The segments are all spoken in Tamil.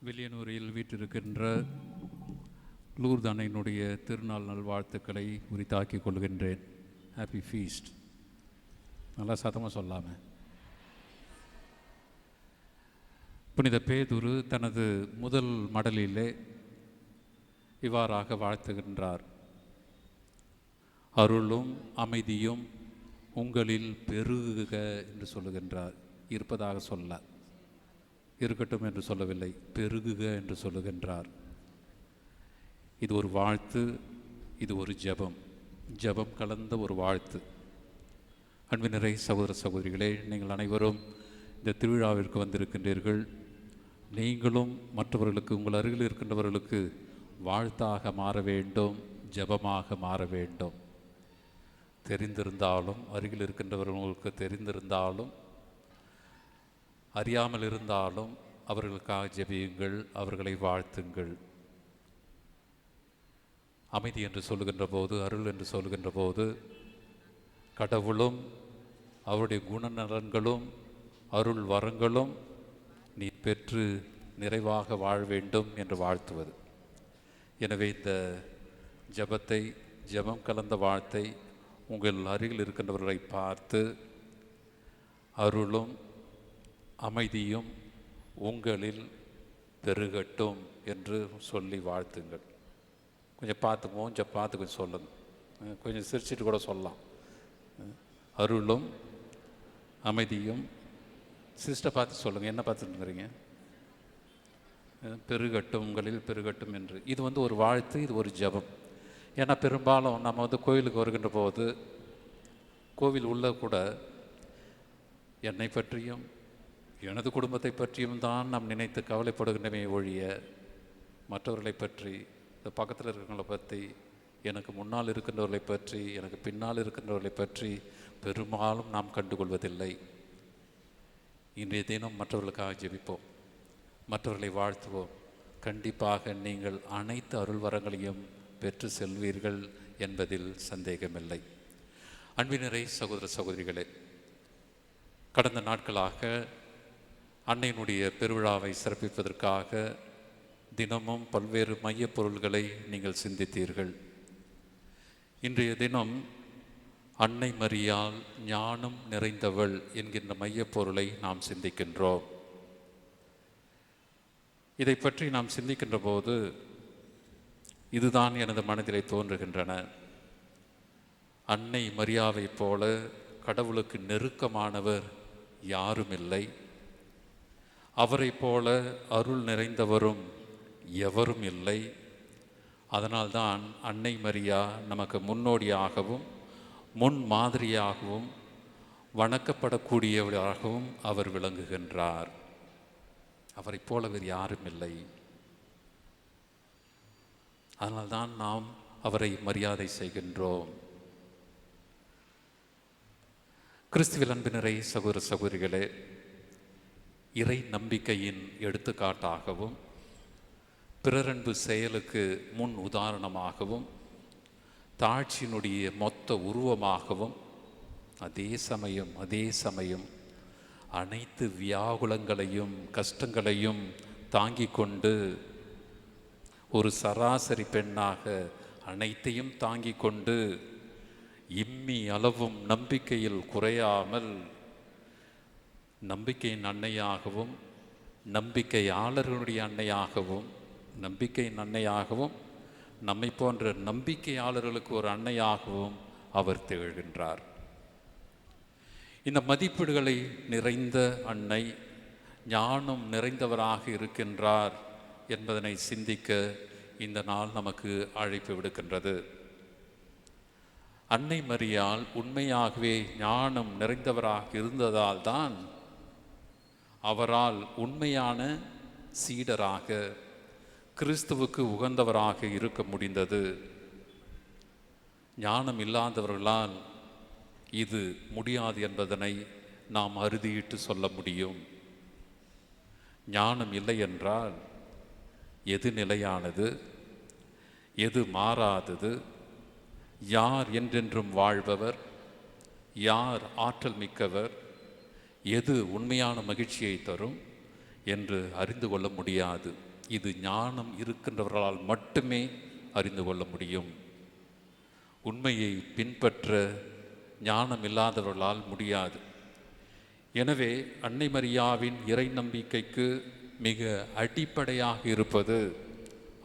வில்லியனூரில் வீற்றிருக்கின்ற லூர்து அன்னையினுடைய திருநாள் நல்வாழ்த்துக்களை உரித்தாக்கிக் கொள்கின்றேன். Happy feast. நல்லா சத்தமாக சொல்லாமல். புனித பேதுரு தனது முதல் மடலிலே இவ்வாறாக வாழ்த்துகின்றார்: அருளும் அமைதியும் உங்களில் பெருகுக என்று சொல்லுகின்றார். இருப்பதாக சொல்ல, இருக்கட்டும் என்று சொல்லவில்லை, பெருகுக என்று சொல்லுகின்றார். இது ஒரு வாழ்த்து, இது ஒரு ஜெபம், ஜெபம் கலந்த ஒரு வாழ்த்து. அன்பினரை சகோதர சகோதரிகளே, நீங்கள் அனைவரும் இந்த திருவிழாவிற்கு வந்திருக்கின்றீர்கள். நீங்களும் மற்றவர்களுக்கு, உங்கள் அருகில் இருக்கின்றவர்களுக்கு வாழ்த்தாக மாற வேண்டும், ஜெபமாக மாற வேண்டும். தெரிந்திருந்தாலும், அருகில் இருக்கின்றவர்களுக்கு தெரிந்திருந்தாலும், அறியாமல் இருந்தாலும் அவர்களுக்காக ஜெபியுங்கள், அவர்களை வாழ்த்துங்கள். அமைதி என்று சொல்லுகின்ற போது, அருள் என்று சொல்லுகின்ற போது, கடவுளும் அவருடைய குணநலன்களும் அருள் வரங்களும் நீ பெற்று நிறைவாக வாழ வேண்டும் என்று வாழ்த்துவது. எனவே இந்த ஜெபத்தை, ஜெபம் கலந்த வாழ்த்தை உங்கள் அருகில் இருக்கின்றவர்களை பார்த்து, அருளும் அமைதியும் உங்களில் பெருகட்டும் என்று சொல்லி வாழ்த்துங்கள். கொஞ்சம் பார்த்து கொஞ்சம் சொல்லுங்கள். கொஞ்சம் சிரிச்சிட்டு கூட சொல்லலாம். அருளும் அமைதியும். சிஸ்டர் பார்த்து சொல்லுங்கள். என்ன பார்த்துருக்குறீங்க? பெருகட்டும், உங்களில் பெருகட்டும் என்று. இது ஒரு வாழ்த்து, இது ஒரு ஜெபம். ஏன்னா பெரும்பாலும் நம்ம கோவிலுக்கு வருகின்ற போது, கோவில் உள்ள கூட என்னை பற்றியும் எனது குடும்பத்தை பற்றியும் தான் நாம் நினைத்து கவலைப்படுகின்றமே ஒழிய, மற்றவர்களை பற்றி, இந்த பக்கத்தில் இருக்கிறவங்களை பற்றி, எனக்கு முன்னால் இருக்கின்றவர்களை பற்றி, எனக்கு பின்னால் இருக்கின்றவர்களை பற்றி பெரும்பாலும் நாம் கண்டுகொள்வதில்லை. இன்றைய தினம் மற்றவர்களுக்காக ஜெபிப்போம், மற்றவர்களை வாழ்த்துவோம். கண்டிப்பாக நீங்கள் அனைத்து அருள் வரங்களையும் பெற்று செல்வீர்கள் என்பதில் சந்தேகமில்லை. அன்பினரை சகோதர சகோதரிகளே, கடந்த நாட்களாக அன்னையினுடைய பெருவிழாவை சிறப்பிப்பதற்காக தினமும் பல்வேறு மையப் பொருள்களை நீங்கள் சிந்தித்தீர்கள். இன்றைய தினம் அன்னை மரியாள் ஞானம் நிறைந்தவள் என்கின்ற மையப் பொருளை நாம் சிந்திக்கின்றோம். இதை பற்றி நாம் சிந்திக்கின்ற போது இதுதான் எனது மனதிலே தோன்றுகின்றன. அன்னை மரியாவை போல கடவுளுக்கு நெருக்கமானவர் யாரும் இல்லை. அவரை போல அருள் நிறைந்தவரும் எவரும் இல்லை. அதனால்தான் அன்னை மரியா நமக்கு முன்னோடியாகவும் முன் மாதிரியாகவும் வணக்கப்படக்கூடியவராகவும் அவர் விளங்குகின்றார். அவரை போல வேறு யாரும் இல்லை. அதனால்தான் நாம் அவரை மரியாதை செய்கின்றோம். கிறிஸ்துவில் அன்பினரை சகோதர சகோதரிகளே, இறை நம்பிக்கையின் எடுத்துக்காட்டாகவும் பிறரன்பு செயலுக்கு முன் உதாரணமாகவும் தாழ்ச்சியினுடைய மொத்த உருவமாகவும் அதே சமயம் அனைத்து வியாகுலங்களையும் கஷ்டங்களையும் தாங்கிக் கொண்டு ஒரு சராசரி பெண்ணாக அனைத்தையும் தாங்கிக் கொண்டு இம்மி அளவும் நம்பிக்கையில் குறையாமல் நம்பிக்கையின் அன்னையாகவும் நம்பிக்கையாளர்களுடைய அன்னையாகவும் நம்மை போன்ற நம்பிக்கையாளர்களுக்கு ஒரு அன்னையாகவும் அவர் திகழ்கின்றார். இந்த மதிப்பீடுகளை நிறைந்த அன்னை ஞானம் நிறைந்தவராக இருக்கின்றார் என்பதனை சிந்திக்க இந்த நாள் நமக்கு அழைப்பு விடுக்கின்றது. அன்னை மரியாள் உண்மையாகவே ஞானம் நிறைந்தவராக இருந்ததால் தான் அவரால் உண்மையான சீடராக, கிறிஸ்துவுக்கு உகந்தவராக இருக்க முடிந்தது. ஞானம் இல்லாதவர்களால் இது முடியாது என்பதனை நாம் அறுதியிட்டு சொல்ல முடியும். ஞானம் இல்லை என்றால் எது நிலையானது, எது மாறாதது, யார் என்றென்றும் வாழ்பவர், யார் ஆற்றல் மிக்கவர், எது உண்மையான மகிழ்ச்சியை தரும் என்று அறிந்து கொள்ள முடியாது. இது ஞானம் இருக்கின்றவர்களால் மட்டுமே அறிந்து கொள்ள முடியும். உண்மையை பின்பற்ற ஞானம் இல்லாதவர்களால் முடியாது. எனவே அன்னை மரியாவின் இறை நம்பிக்கைக்கு மிக அடிப்படையாக இருப்பது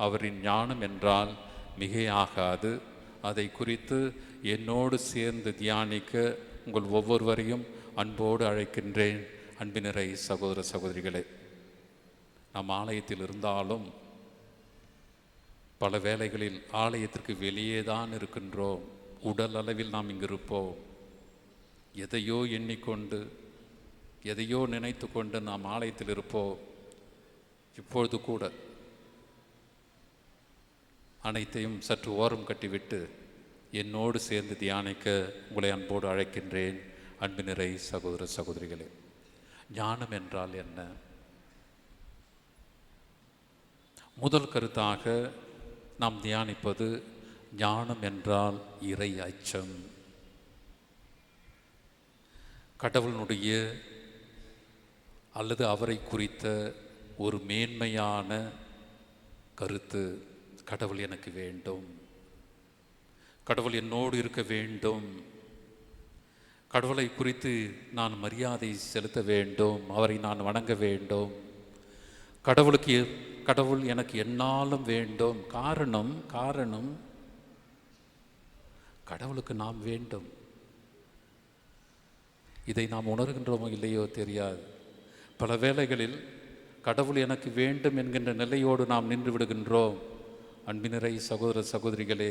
அவரின் ஞானம் என்றால் மிகையாகாது. அதை குறித்து என்னோடு சேர்ந்து தியானிக்க உங்கள் ஒவ்வொருவரையும் அன்போடு அழைக்கின்றேன். அன்பினரை சகோதர சகோதரிகளே, நாம் ஆலயத்தில் இருந்தாலும் பல வேளைகளில் ஆலயத்திற்கு வெளியே தான் இருக்கின்றோம். உடல் அளவில் நாம் இங்கு இருப்போம். எதையோ எண்ணிக்கொண்டு எதையோ நினைத்து கொண்டு நாம் ஆலயத்தில் இருப்போம். இப்பொழுது கூட அனைத்தையும் சற்று ஓரம் கட்டிவிட்டு என்னோடு சேர்ந்து தியானிக்க உங்களை அன்போடு அழைக்கின்றேன். அன்பினரை சகோதர சகோதரிகளே, ஞானம் என்றால் என்ன? முதல் கருத்தாக நாம் தியானிப்பது ஞானம் என்றால் இறை அச்சம். கடவுளுடைய அல்லது அவரை குறித்த ஒரு மேன்மையான கருத்து. கடவுள் எனக்கு வேண்டும், கடவுள் என்னோடு இருக்க வேண்டும், கடவுளை குறித்து நான் மரியாதை செலுத்த வேண்டும், அவரை நான் வணங்க வேண்டும், கடவுள் எனக்கு என்னாலும் வேண்டும். காரணம் கடவுளுக்கு நாம் வேண்டும். இதை நாம் உணர்கின்றோமோ இல்லையோ தெரியாது. பல வேளைகளில் கடவுள் எனக்கு வேண்டும் என்கின்ற நிலையோடு நாம் நின்று விடுகின்றோம். அன்பினரை சகோதர சகோதரிகளே,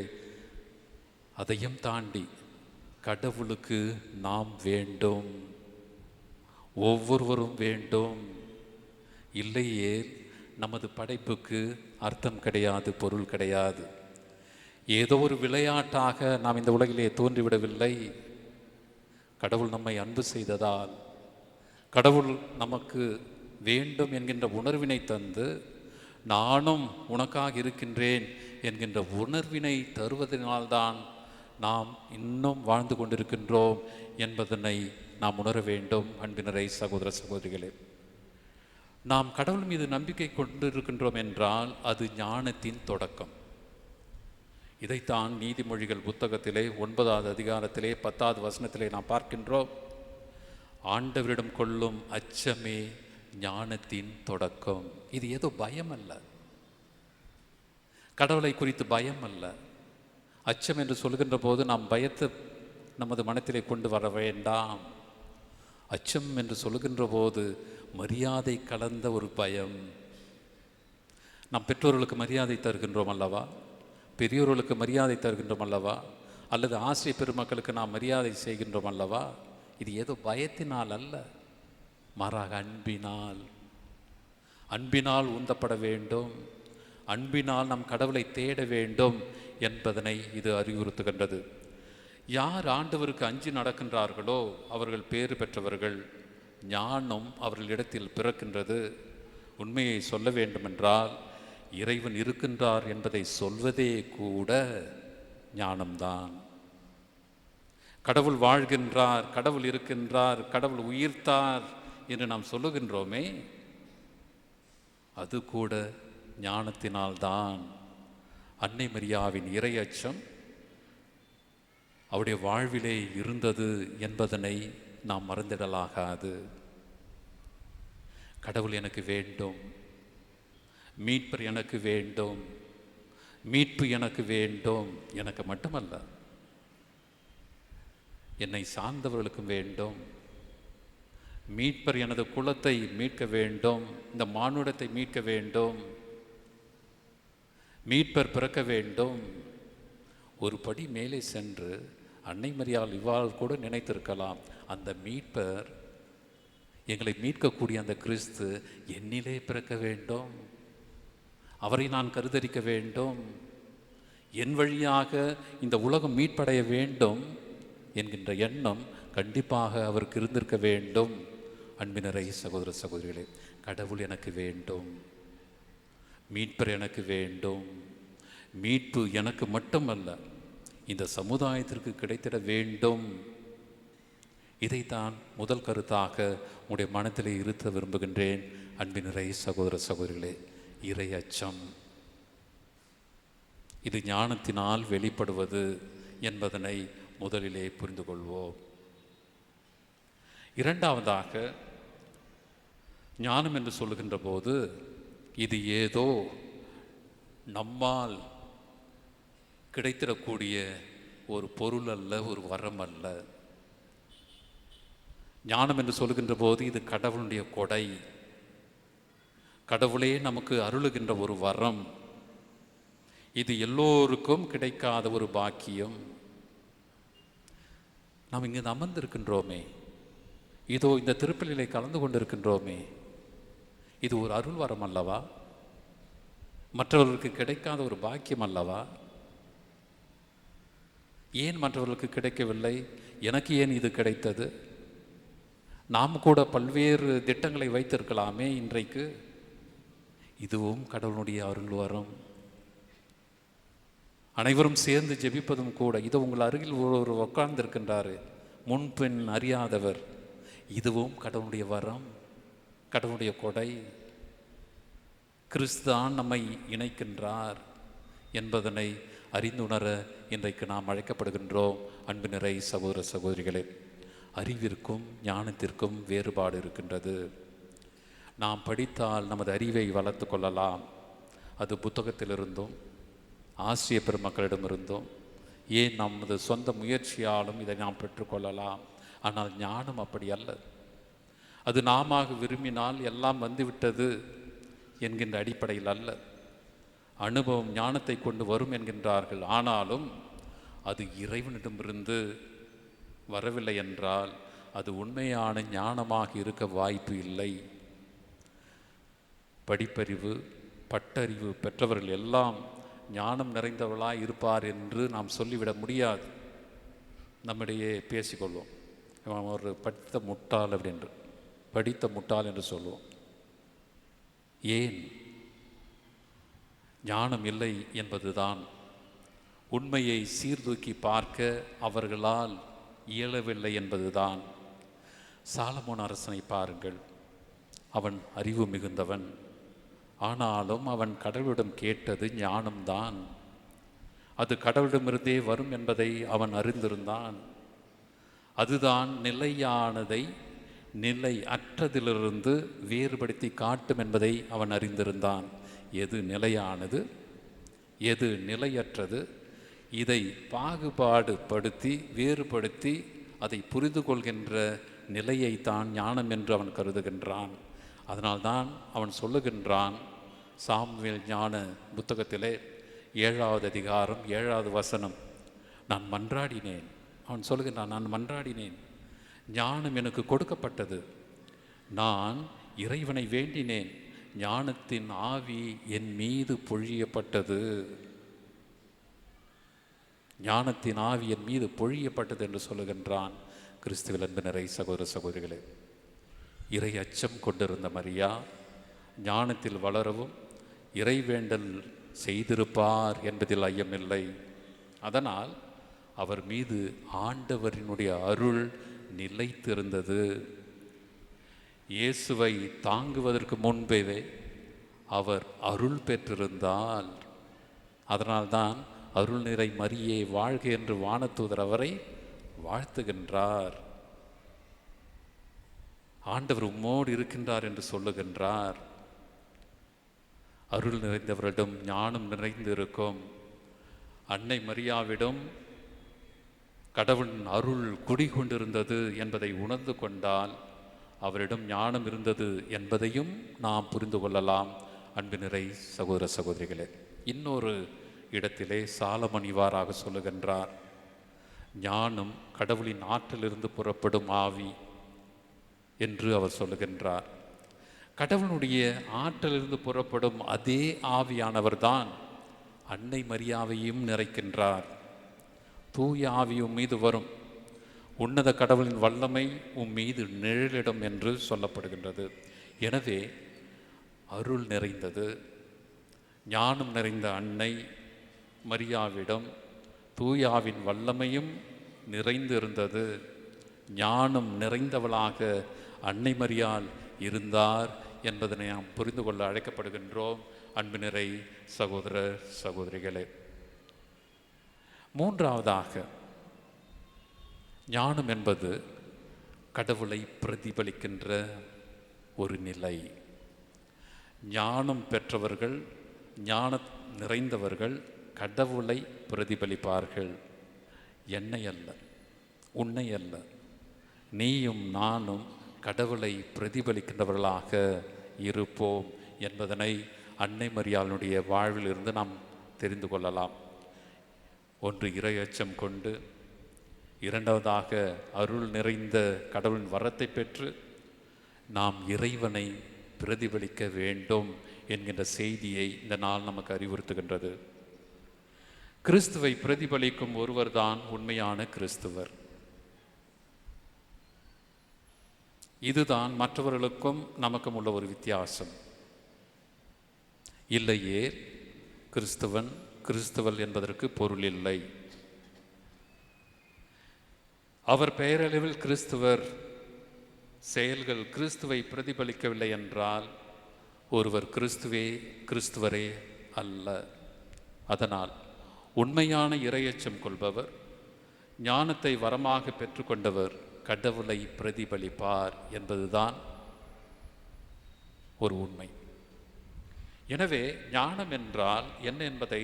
அதையும் தாண்டி கடவுளுக்கு நாம் வேண்டும், ஒவ்வொருவரும் வேண்டும். இல்லையே நமது படைப்புக்கு அர்த்தம் கிடையாது, பொருள் கிடையாது. ஏதோ ஒரு விளையாட்டாக நாம் இந்த உலகிலே தோன்றிவிடவில்லை. கடவுள் நம்மை அன்பு செய்ததால், கடவுள் நமக்கு வேண்டும் என்கின்ற உணர்வினை தந்து, நானும் உனக்காக இருக்கின்றேன் என்கின்ற உணர்வினை தருவதனால்தான் நாம் இன்னும் வாழ்ந்து கொண்டிருக்கின்றோம் என்பதனை நாம் உணர வேண்டும். அன்பினரை சகோதர சகோதரிகளே, நாம் கடவுள் மீது நம்பிக்கை கொண்டிருக்கின்றோம் என்றால் அது ஞானத்தின் தொடக்கம். இதைத்தான் நீதிமொழிகள் புத்தகத்திலே 9வது அதிகாரத்திலே 10வது வசனத்திலே நாம் பார்க்கின்றோம். ஆண்டவரிடம் கொள்ளும் அச்சமே ஞானத்தின் தொடக்கம். இது ஏதோ பயம் அல்ல, கடவுளை குறித்து பயம் அல்ல. அச்சம் என்று சொல்கின்ற போது நாம் பயத்தை நமது மனத்திலே கொண்டு வர வேண்டாம். அச்சம் என்று சொல்கின்ற போது மரியாதை கலந்த ஒரு பயம். நாம் பெற்றோர்களுக்கு மரியாதை தருகின்றோம் அல்லவா, பெரியோர்களுக்கு மரியாதை தருகின்றோம் அல்லவா, அல்லது ஆசிரியர் பெருமக்களுக்கு நாம் மரியாதை செய்கின்றோம் அல்லவா. இது ஏதோ பயத்தினால் அல்ல, மாறாக அன்பினால் உந்தப்பட வேண்டும், அன்பினால் நம் கடவுளை தேட வேண்டும் என்பதனை இது அறிவுறுத்துகின்றது. யார் ஆண்டவருக்கு அஞ்சி நடக்கின்றார்களோ அவர்கள் பேறு பெற்றவர்கள். ஞானம் அவர்களிடத்தில் பிறக்கின்றது. உண்மையை சொல்ல வேண்டுமென்றால் இறைவன் இருக்கின்றார் என்பதை சொல்வதே கூட ஞானம்தான். கடவுள் வாழ்கின்றார், கடவுள் இருக்கின்றார், கடவுள் உயிர்த்தார் என்று நாம் சொல்லுகின்றோமே, அது கூட ஞானத்தினால்தான். அன்னை மரியாவின் இறை அச்சம் அவருடைய வாழ்விலே இருந்தது என்பதனை நாம் மறந்திடலாகாது. கடவுள் எனக்கு வேண்டும், மீட்பர் எனக்கு வேண்டும், மீட்பு எனக்கு வேண்டும். எனக்கு மட்டுமல்ல, என்னை சார்ந்தவர்களுக்கும் வேண்டும். மீட்பர் எனது குலத்தை மீட்க வேண்டும், இந்த மானுடத்தை மீட்க வேண்டும், மீட்பர் பிறக்க வேண்டும். ஒரு படி மேலே சென்று அன்னை மரியாள் இவ்வாறு கூட நினைத்திருக்கலாம், அந்த மீட்பர், எங்களை மீட்கக்கூடிய அந்த கிறிஸ்து என்னிலே பிறக்க வேண்டும், அவரை நான் கருதரிக்க வேண்டும், என் வழியாக இந்த உலகம் மீட்படைய வேண்டும் என்கின்ற எண்ணம் கண்டிப்பாக அவருக்கு இருந்திருக்க வேண்டும். அன்பினரை சகோதர சகோதரிகளே, கடவுள் எனக்கு வேண்டும், மீட்பர் எனக்கு வேண்டும். மீட்பு எனக்கு மட்டுமல்ல, இந்த சமுதாயத்திற்கு கிடைத்திட வேண்டும். இதைத்தான் முதல் கருத்தாக உங்களுடைய மனத்திலே இருத்த விரும்புகின்றேன். அன்பினரை சகோதர சகோதரிகளே, இறை அச்சம். இது ஞானத்தினால் வெளிப்படுவது என்பதனை முதலிலே புரிந்து கொள்வோம். இரண்டாவதாக, ஞானம் என்று சொல்லுகின்ற போது இது ஏதோ நம்மால் கிடைத்திடக்கூடிய ஒரு பொருள் அல்ல, ஒரு வரம் அல்ல. ஞானம் என்று சொல்லுகின்ற போது இது கடவுளுடைய கொடை, கடவுளே நமக்கு அருளுகின்ற ஒரு வரம். இது எல்லோருக்கும் கிடைக்காத ஒரு பாக்கியம். நாம் இங்கு அமர்ந்திருக்கின்றோமே, இதோ இந்த திருப்பலியிலே கலந்து கொண்டிருக்கின்றோமே, இது ஒரு அருள் வரம் அல்லவா? மற்றவர்களுக்கு கிடைக்காத ஒரு பாக்கியம் அல்லவா? ஏன் மற்றவர்களுக்கு கிடைக்கவில்லை? எனக்கு ஏன் இது கிடைத்தது? நாம் கூட பல்வேறு திட்டங்களை வைத்திருக்கலாமே இன்றைக்கு. இதுவும் கடவுளுடைய அருள் வரம். அனைவரும் சேர்ந்து ஜெபிப்பதும் கூட. இது உங்கள் அருகில் ஒரு உட்கார்ந்திருக்கின்றாரு, முன்பின் அறியாதவர். இதுவும் கடவுளுடைய வரம், கடவுளுடைய கொடை. கிறிஸ்துதான் நம்மை இணைக்கின்றார் என்பதனை அறிந்துணர இன்றைக்கு நாம் அழைக்கப்படுகின்றோம். அன்பு நிறை சகோதர சகோதரிகளே, அறிவிற்கும் ஞானத்திற்கும் வேறுபாடு இருக்கின்றது. நாம் படித்தால் நமது அறிவை வளர்த்து கொள்ளலாம். அது புத்தகத்திலிருந்தும் ஆசிரிய பெருமக்களிடமிருந்தும், ஏன் நமது சொந்த முயற்சியாலும் இதை நாம் பெற்றுக்கொள்ளலாம். ஆனால் ஞானம் அப்படி அல்ல. அது நாம விரும்பினால் எல்லாம் வந்துவிட்டது என்கின்ற அடிப்படையில் அல்ல. அனுபவம் ஞானத்தை கொண்டு வரும் என்கின்றார்கள். ஆனாலும் அது இறைவனிடமிருந்து வரவில்லை என்றால் அது உண்மையான ஞானமாக இருக்க வாய்ப்பு இல்லை. படிப்பறிவு, பட்டறிவு பெற்றவர்கள் எல்லாம் ஞானம் நிறைந்தவர்களாக இருப்பார் என்று நாம் சொல்லிவிட முடியாது. நம்மிடையே பேசிக்கொள்வோம், ஒரு படித்த முட்டாள் அப்படின்று, படித்த முட்டாள் என்று சொல்லுவோம். ஏன்? ஞானம் இல்லை என்பதுதான். உண்மையை சீர்தூக்கி பார்க்க அவர்களால் இயலவில்லை என்பதுதான். சாலமோன் அரசனை பாருங்கள். அவன் அறிவு மிகுந்தவன். ஆனாலும் அவன் கடவுளிடம் கேட்டது ஞானம்தான். அது கடவுளிடமிருந்தே வரும் என்பதை அவன் அறிந்திருந்தான். அதுதான் நிலையானதை நிலை அற்றதிலிருந்து வேறுபடுத்தி காட்டும் என்பதை அவன் அறிந்திருந்தான். எது நிலையானது, எது நிலையற்றது, இதை பாகுபாடு படுத்தி வேறுபடுத்தி அதை புரிந்து கொள்கின்ற நிலையைத்தான் ஞானம் என்று அவன் கருதுகின்றான். அதனால்தான் அவன் சொல்லுகின்றான், சாமுவேல் ஞான புத்தகத்திலே 7வது அதிகாரம் 7வது வசனம், நான் மன்றாடினேன். அவன் சொல்லுகின்றான், நான் மன்றாடினேன், ஞானம் எனக்கு கொடுக்கப்பட்டது. நான் இறைவனை வேண்டினேன், ஞானத்தின் ஆவி என் மீது பொழியப்பட்டது. ஞானத்தின் ஆவி என் மீது பொழியப்பட்டது என்று சொல்லுகின்றான். கிறிஸ்துவில் அன்பு நிறை சகோதர சகோதரிகளே, இறை அச்சம் கொண்டிருந்த மரியா ஞானத்தில் வளரவும் இறைவேண்டல் செய்திருப்பார் என்பதில் ஐயமில்லை. அதனால் அவர் மீது ஆண்டவரினுடைய அருள் நிலைத்திருந்தது. இயேசுவை தாங்குவதற்கு முன்பே அவர் அருள் பெற்றிருந்தால், அதனால்தான் அருள் நிறை மரியே வாழ்க என்று வானதூதர் அவரை வாழ்த்துகின்றார். ஆண்டவர் உம்மோடு இருக்கின்றார் என்று சொல்லுகின்றார். அருள் நிறைந்தவரிடம் ஞானம் நிறைந்திருக்கும். அன்னை மரியாவிடம் கடவுளின் அருள் குடிகொண்டிருந்தது என்பதை உணர்ந்து கொண்டால் அவரிடம் ஞானம் இருந்தது என்பதையும் நாம் புரிந்து கொள்ளலாம். அன்பு நிறை சகோதர சகோதரிகளே, இன்னொரு இடத்திலே சாலமன் இவ்வாறாக சொல்லுகின்றார், ஞானம் கடவுளின் ஆற்றிலிருந்து புறப்படும் ஆவி என்று அவர் சொல்லுகின்றார். கடவுளுடைய ஆற்றிலிருந்து புறப்படும் அதே ஆவியானவர்தான் அன்னை மரியாவையும் நிறைக்கின்றார். தூய ஆவி உம் மீது வரும், உன்னத கடவுளின் வல்லமை உம் மீது நிழலிடும் என்று சொல்லப்படுகின்றது. எனவே அருள் நிறைந்தது, ஞானம் நிறைந்த அன்னை மரியாவிடம் தூயாவின் வல்லமையும் நிறைந்திருந்தது. ஞானம் நிறைந்தவளாக அன்னை மரியாள் இருந்தார் என்பதனை நாம் புரிந்து கொள்ள அழைக்கப்படுகின்றோம். அன்பு நிறை சகோதர சகோதரிகளே, மூன்றாவதாக, ஞானம் என்பது கடவுளை பிரதிபலிக்கின்ற ஒரு நிலை. ஞானம் பெற்றவர்கள், ஞான நிறைந்தவர்கள் கடவுளை பிரதிபலிப்பார்கள். என்னை அல்ல, உன்னை அல்ல, நீயும் நானும் கடவுளை பிரதிபலிக்கின்றவர்களாக இருப்போம் என்பதனை அன்னை மரியாளுடைய வாழ்விலிருந்து நாம் தெரிந்து கொள்ளலாம். ஒன்று, இறை அச்சம் கொண்டு, இரண்டாவதாக அருள் நிறைந்த கடவுளின் வரத்தை பெற்று நாம் இறைவனை பிரதிபலிக்க வேண்டும் என்கின்ற செய்தியை இந்த நாள் நமக்கு அறிவுறுத்துகின்றது. கிறிஸ்துவை பிரதிபலிக்கும் ஒருவர்தான் உண்மையான கிறிஸ்துவர். இதுதான் மற்றவர்களுக்கும் நமக்கும் உள்ள ஒரு வித்தியாசம். இல்லையே கிறிஸ்துவன் கிறிஸ்துவல் என்பதற்கு பொருள் இல்லை. அவர் பெயரளவில் கிறிஸ்துவர், செயல்கள் கிறிஸ்துவை பிரதிபலிக்கவில்லை என்றால் ஒருவர் கிறிஸ்துவரே அல்ல. அதனால் உண்மையான இறையச்சம் கொள்பவர், ஞானத்தை வரமாக பெற்றுக்கொண்டவர் கடவுளை பிரதிபலிப்பார் என்பதுதான் ஒரு உண்மை. எனவே ஞானம் என்றால் என்ன என்பதை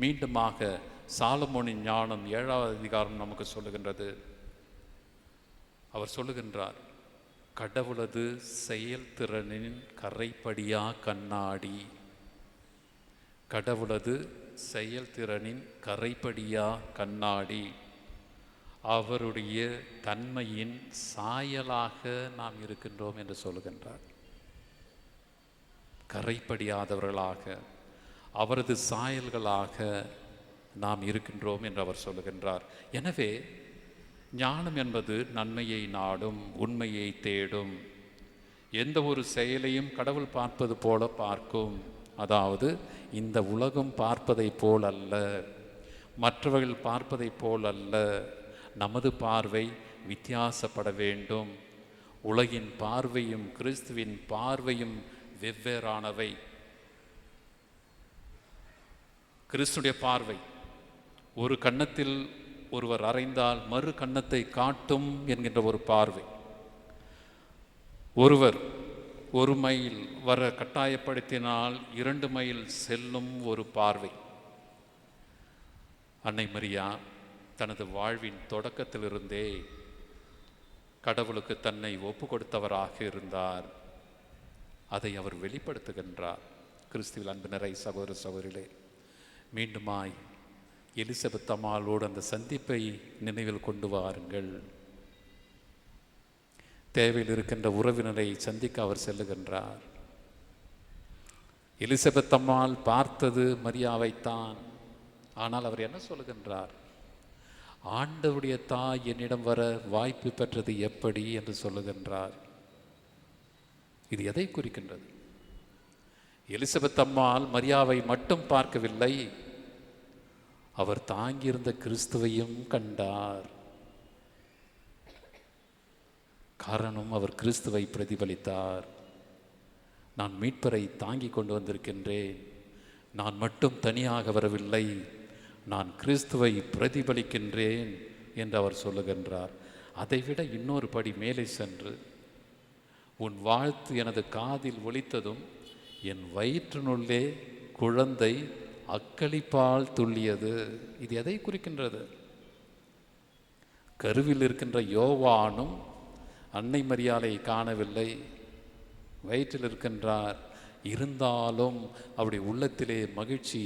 மீண்டுமாக சாலமோனின் ஞானம் 7வது அதிகாரம் நமக்கு சொல்லுகின்றது. அவர் சொல்லுகின்றார், கடவுளது செயல்திறனின் கரைப்படியா கண்ணாடி. கடவுளது செயல்திறனின் கரைப்படியா கண்ணாடி. அவருடைய தன்மையின் சாயலாக நாம் இருக்கின்றோம் என்று சொல்லுகின்றார். கரைப்படியாதவர்களாக, அவரது சாயல்களாக நாம் இருக்கின்றோம் என்று அவர் சொல்லுகின்றார். எனவே ஞானம் என்பது நன்மையை நாடும், உண்மையை தேடும், எந்த ஒரு செயலையும் கடவுள் பார்ப்பது போல பார்க்கும். அதாவது இந்த உலகம் பார்ப்பதை போல் அல்ல, மற்றவர்கள் பார்ப்பதை போல் அல்ல, நமது பார்வை வித்தியாசப்பட வேண்டும். உலகின் பார்வையும் கிறிஸ்துவின் பார்வையும் வெவ்வேறானவை. கிறிஸ்துடைய பார்வை ஒரு கன்னத்தில் ஒருவர் அறைந்தால் மறு கன்னத்தை காட்டும் என்கின்ற ஒரு பார்வை. ஒருவர் 1 மைல் வர கட்டாயப்படுத்தினால் 2 மைல் செல்லும் ஒரு பார்வை. அன்னை மரியா தனது வாழ்வின் தொடக்கத்திலிருந்தே கடவுளுக்கு தன்னை ஒப்பு கொடுத்தவராக இருந்தார். அதை அவர் வெளிப்படுத்துகின்றார். கிறிஸ்துவில் அன்பு நிறை சகோதர சகோதரிகளே, மீண்டுமாய் எலிசபெத் அம்மாளோடு அந்த சந்திப்பை நினைவில் கொண்டு வாருங்கள். தேவையில் இருக்கின்ற உறவினரை சந்திக்க அவர் செல்லுகின்றார். எலிசபெத் அம்மாள் பார்த்தது மரியாவைத்தான். ஆனால் அவர் என்ன சொல்லுகின்றார்? ஆண்டவருடைய தாய் என்னிடம் வர வாய்ப்பு பெற்றது எப்படி என்று சொல்லுகின்றார். இது எதை குறிக்கின்றது? எலிசபெத் அம்மாள் மரியாவை மட்டும் பார்க்கவில்லை, அவர் தாங்கியிருந்த கிறிஸ்துவையும் கண்டார். காரணம், அவர் கிறிஸ்துவை பிரதிபலித்தார். நான் மீட்பரை தாங்கி கொண்டு வந்திருக்கின்றேன், நான் மட்டும் தனியாக வரவில்லை, நான் கிறிஸ்துவை பிரதிபலிக்கின்றேன் என்று அவர் சொல்லுகின்றார். அதைவிட இன்னொரு படி மேலே சென்று, உன் வாழ்த்து எனது காதில் ஒலித்ததும் என் வயிற்றினுள்ளே குழந்தை அக்களிப்பால் துள்ளியது. இது எதை குறிக்கின்றது? கருவில் இருக்கின்ற யோவானும் அன்னை மரியாளை காணவில்லை, வயிற்றில் இருக்கின்றார். இருந்தாலும் அவருடைய உள்ளத்திலே மகிழ்ச்சி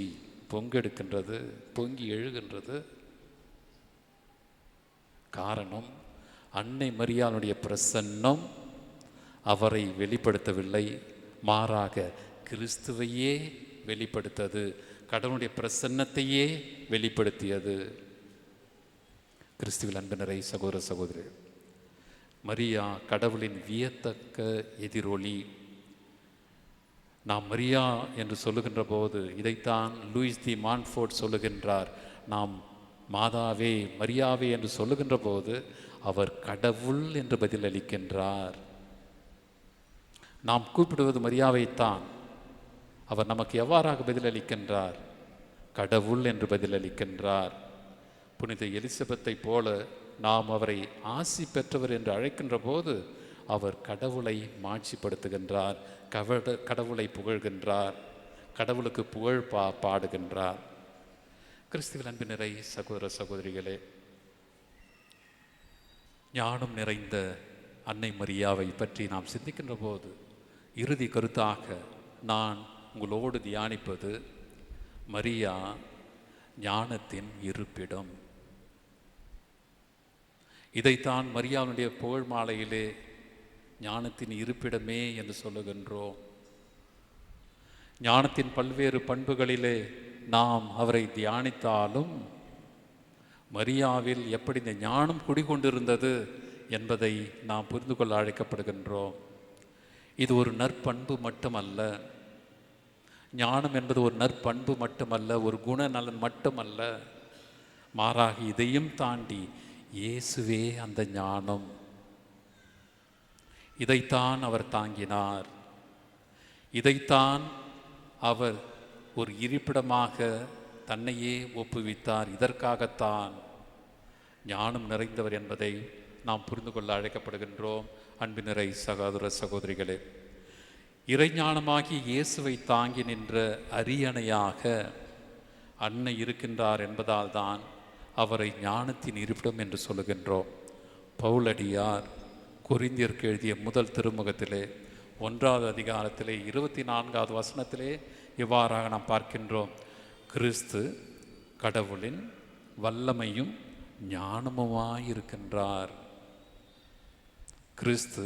பொங்கெடுக்கின்றது, பொங்கி எழுகின்றது. காரணம், அன்னை மரியாளுடைய பிரசன்னம் அவரை வெளிப்படுத்தவில்லை, மாறாக கிறிஸ்துவையே வெளிப்படுத்தது, கடவுளுடைய பிரசன்னத்தையே வெளிப்படுத்தியது. கிறிஸ்துவில் அன்பு நிறை சகோதர சகோதரி, மரியா கடவுளின் வியத்தக்க எதிரொலி. நாம் மரியா என்று சொல்லுகின்ற போது இதைத்தான் லூயிஸ் தி மான்ஃபோர்ட் சொல்லுகின்றார். நாம் மாதாவே மரியாவே என்று சொல்லுகின்ற போது அவர் கடவுள் என்று பதிலளிக்கின்றார். நாம் கூப்பிடுவது மரியாவைத்தான். அவர் நமக்கு எவ்வாறாக பதிலளிக்கின்றார்? கடவுள் என்று பதிலளிக்கின்றார். புனித எலிசபெத்தை போல நாம் அவரை ஆசி பெற்றவர் என்று அழைக்கின்ற போது அவர் கடவுளை மாட்சிப்படுத்துகின்றார், கடவுளை புகழ்கின்றார், கடவுளுக்கு புகழ் பாடுகின்றார். கிறிஸ்துவில் அன்பு நிறை சகோதர சகோதரிகளே, ஞானம் நிறைந்த அன்னை மரியாவை பற்றி நாம் சிந்திக்கின்ற போது இறுதி கருத்தாக நான் உங்களோடு தியானிப்பது மரியா ஞானத்தின் இருப்பிடம். இதைத்தான் மரியாவுடைய புகழ் மாலையிலே ஞானத்தின் இருப்பிடமே என்று சொல்லுகின்றோம். ஞானத்தின் பல்வேறு பண்புகளிலே நாம் அவரை தியானித்தாலும் மரியாவில் எப்படி இந்த ஞானம் குடிகொண்டிருந்தது என்பதை நாம் புரிந்து கொள்ள அழைக்கப்படுகின்றோம். இது ஒரு நற்பண்பு மட்டுமல்ல, ஞானம் என்பது ஒரு நற்பண்பு மட்டுமல்ல, ஒரு குணநலன் மட்டுமல்ல, மாறாக இதையும் தாண்டி இயேசுவே அந்த ஞானம். இதைத்தான் அவர் தாங்கினார், இதைத்தான் அவர் ஒரு இருப்பிடமாக தன்னையே ஒப்புவித்தார். இதற்காகத்தான் ஞானம் நிறைந்தவர் என்பதை நாம் புரிந்து கொள்ள அழைக்கப்படுகின்றோம். அன்பு நிறை சகோதர சகோதரிகளே, இறைஞானமாகி இயேசுவை தாங்கி நின்ற அரியணையாக அன்னை இருக்கின்றார் என்பதால் தான் அவரை ஞானத்தின் இருப்பிடம் என்று சொல்லுகின்றோம். பவுலடியார் கொரிந்தியருக்கு எழுதிய முதல் திருமுகத்திலே 1வது அதிகாரத்திலே 24வது வசனத்திலே இவ்வாறாக நாம் பார்க்கின்றோம்: கிறிஸ்து கடவுளின் வல்லமையும் ஞானமுமாயிருக்கின்றார். கிறிஸ்து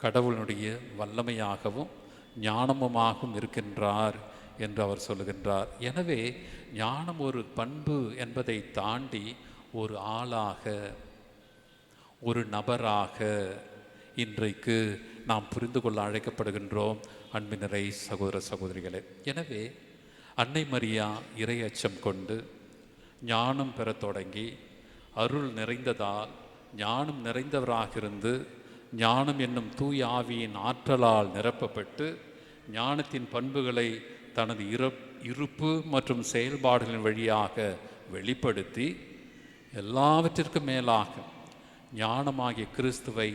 கடவுளுடைய வல்லமையாகவும் ஞானமுமாகவும் இருக்கின்றார் என்று அவர் சொல்லுகின்றார். எனவே ஞானம் ஒரு பண்பு என்பதை தாண்டி ஒரு ஆளாக, ஒரு நபராக இன்றைக்கு நாம் புரிந்து கொள்ள அழைக்கப்படுகின்றோம். அன்பினரை சகோதர சகோதரிகளே, எனவே அன்னை மரியா இறை அச்சம் கொண்டு ஞானம் பெற தொடங்கி அருள் நிறைந்ததால் ஞானம் நிறைந்தவராக இருந்து ஞானம் என்னும் தூய ஆவியின் ஆற்றலால் நிரப்பப்பட்டு ஞானத்தின் பண்புகளை தனது இருப்பு மற்றும் செயல்பாடுகளின் வழியாக வெளிப்படுத்தி எல்லாவற்றிற்கும் மேலாக ஞானமாகிய கிறிஸ்துவை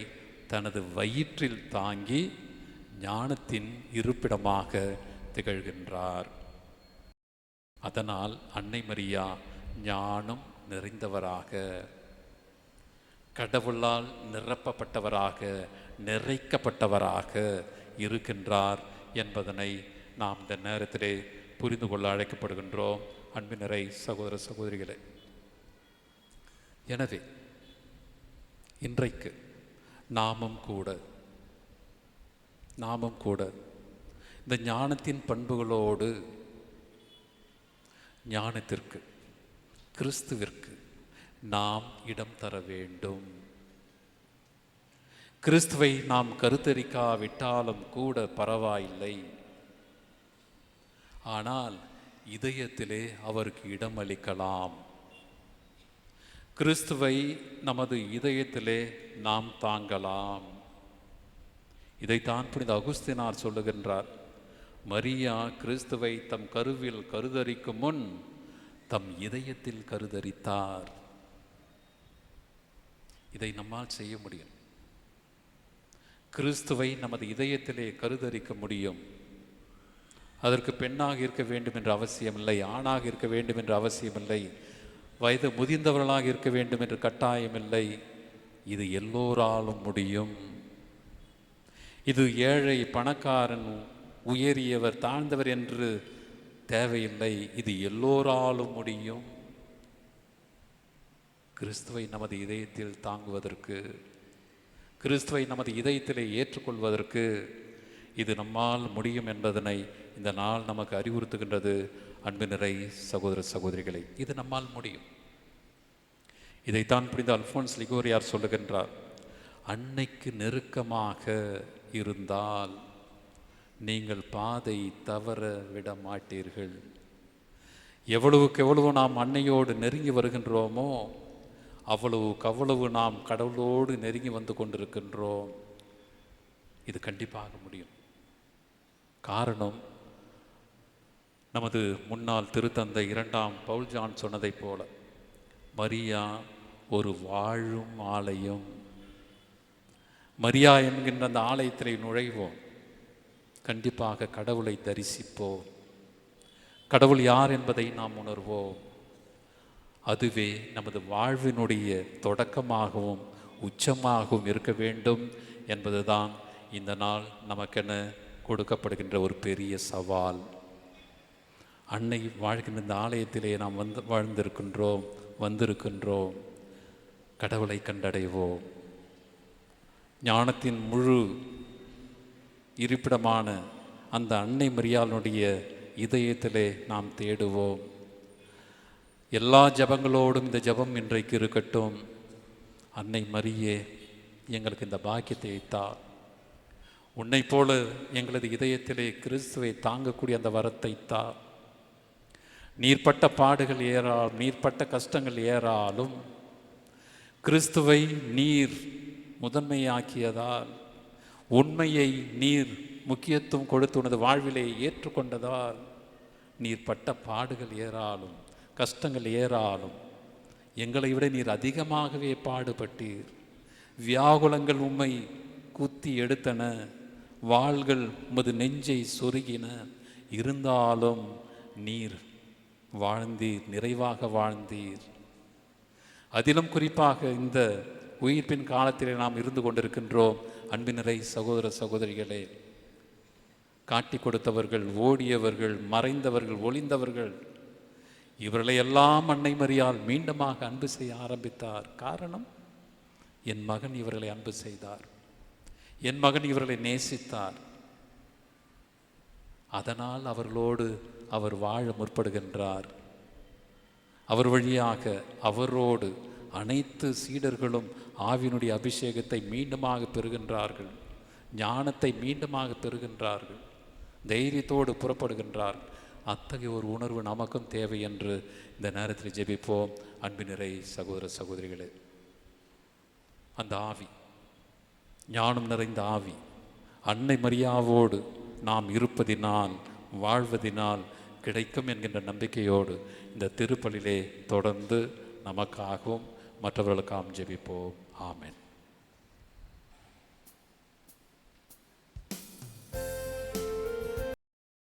தனது வயிற்றில் தாங்கி ஞானத்தின் இருப்பிடமாக திகழ்கின்றார். அதனால் அன்னை மரியா ஞானம் நிறைந்தவராக, கடவுளால் நிரப்பப்பட்டவராக, நிறைக்கப்பட்டவராக இருக்கின்றார் என்பதனை நாம் இந்த நேரத்திலே புரிந்து கொள்ள அழைக்கப்படுகின்றோம். அன்பினரை சகோதர சகோதரிகளே, எனவே இன்றைக்கு நாமும் கூட இந்த ஞானத்தின் பண்புகளோடு ஞானத்திற்கு, கிறிஸ்துவிற்கு நாம் இடம் தர வேண்டும். கிறிஸ்துவை நாம் கருத்தரிக்காவிட்டாலும் கூட பரவாயில்லை, ஆனால் இதயத்திலே அவருக்கு இடம் அளிக்கலாம். கிறிஸ்துவை நமது இதயத்திலே நாம் தாங்கலாம். இதைத்தான் புனித அகுஸ்தினார் சொல்லுகின்றார்: மரியா கிறிஸ்துவை தம் கருவில் கருதரிக்கும் முன் தம் இதயத்தில் கருதரித்தார். இதை நம்மால் செய்ய முடியும். கிறிஸ்துவை நமது இதயத்திலே கருதரிக்க முடியும். அதற்கு பெண்ணாக இருக்க வேண்டும் என்ற அவசியமில்லை, ஆணாக இருக்க வேண்டும் என்ற அவசியமில்லை, வயது முதிர்ந்தவர்களாக இருக்க வேண்டும் என்று கட்டாயமில்லை. இது எல்லோராலும் முடியும். இது ஏழை, பணக்காரன், உயரியவர், தாழ்ந்தவர் என்று தேவையில்லை. இது எல்லோராலும் முடியும். கிறிஸ்துவை நமது இதயத்தில் தாங்குவதற்கு, கிறிஸ்துவை நமது இதயத்திலே ஏற்றுக்கொள்வதற்கு இது நம்மால் முடியும் என்பதனை இந்த நாள் நமக்கு அறிவுறுத்துகின்றது. அன்பினரை சகோதர சகோதரிகளை, இது நம்மால் முடியும். இதைத்தான் புரிந்த அல்போன்ஸ் லிகோரியார் சொல்லுகின்றார்: அன்னைக்கு நெருக்கமாக இருந்தால் நீங்கள் பாதை தவற விட மாட்டீர்கள். எவ்வளவுக்கு எவ்வளவு நாம் அன்னையோடு நெருங்கி வருகின்றோமோ அவ்வளவு நாம் கடவுளோடு நெருங்கி வந்து கொண்டிருக்கின்றோம். இது கண்டிப்பாக முடியும். காரணம், நமது முன்னாள் திருத்தந்தை 2ஆம் பவுல் ஜான் சொன்னதைப் போல, மரியா ஒரு வாழும் ஆலயம். மரியா என்கின்ற அந்த ஆலயத்திலே நுழைவோம், கண்டிப்பாக கடவுளை தரிசிப்போம், கடவுள் யார் என்பதை நாம் உணர்வோம். அதுவே நமது வாழ்வினுடைய தொடக்கமாகவும் உச்சமாகவும் இருக்க வேண்டும் என்பதுதான் இந்த நாள் நமக்கென கொடுக்கப்படுகின்ற ஒரு பெரிய சவால். அன்னை வாழ்கின்ற இந்த ஆலயத்திலே நாம் வந்திருக்கின்றோம். கடவுளை கண்டடைவோம். ஞானத்தின் முழு இருப்பிடமான அந்த அன்னை மரியாளுடைய இதயத்திலே நாம் தேடுவோம். எல்லா ஜபங்களோடும் இந்த ஜபம் இன்றைக்கு இருக்கட்டும். அன்னை மரியே, எங்களுக்கு இந்த பாக்கியத்தை தார். உன்னை போல எங்களது இதயத்திலே கிறிஸ்துவை தாங்கக்கூடிய அந்த வரத்தை தார். நீர்ப்பட்ட பாடுகள் ஏறாலும், நீர்ப்பட்ட கஷ்டங்கள் ஏறாலும், கிறிஸ்துவை நீர் முதன்மையாக்கியதால், உண்மையை நீர் முக்கியத்துவம் கொடுத்து உனது வாழ்விலே ஏற்றுக்கொண்டதால், நீர் பட்ட பாடுகள் ஏறாலும், கஷ்டங்கள் ஏறாலும், எங்களை விட நீர் அதிகமாகவே பாடுபட்டீர். வியாகுலங்கள் உம்மை குத்தி எடுத்தன, வாள்கள் உமது நெஞ்சை சொருகின, இருந்தாலும் நீர் வாழ்ந்தீர், நிறைவாக வாழ்ந்தீர். அதிலும் குறிப்பாக இந்த உயிர்ப்பின் காலத்திலே நாம் இருந்து கொண்டிருக்கின்றோம். அன்பினரை சகோதர சகோதரிகளே, காட்டி கொடுத்தவர்கள், ஓடியவர்கள், மறைந்தவர்கள், ஒளிந்தவர்கள், இவர்களை எல்லாம் அன்னை மரியாள் மீண்டுமாக அன்பு செய்ய ஆரம்பித்தார். காரணம், என் மகன் இவர்களை அன்பு செய்தார், என் மகன் இவர்களை நேசித்தார். அதனால் அவர்களோடு அவர் வாழ முற்படுகின்றார். அவர் வழியாக அவரோடு அனைத்து சீடர்களும் ஆவியினுடைய அபிஷேகத்தை மீண்டுமாக பெறுகின்றார்கள், ஞானத்தை மீண்டுமாக பெறுகின்றார்கள், தைரியத்தோடு புறப்படுகின்றார்கள். அத்தகைய ஒரு உணர்வு நமக்கும் தேவை என்று இந்த நேரத்தில் ஜெபிப்போம். அன்பினரை சகோதர சகோதரிகளே, அந்த ஆவி, ஞானம் நிறைந்த ஆவி, அன்னை மரியாவோடு நாம் இருப்பதினால், வாழ்வதினால் கிடைக்கும் என்கின்ற நம்பிக்கையோடு இந்த திருப்பலிலே தொடர்ந்து நமக்காகவும் மற்றவர்களுக்காகவும் ஜெபிப்போம். ஆமென்.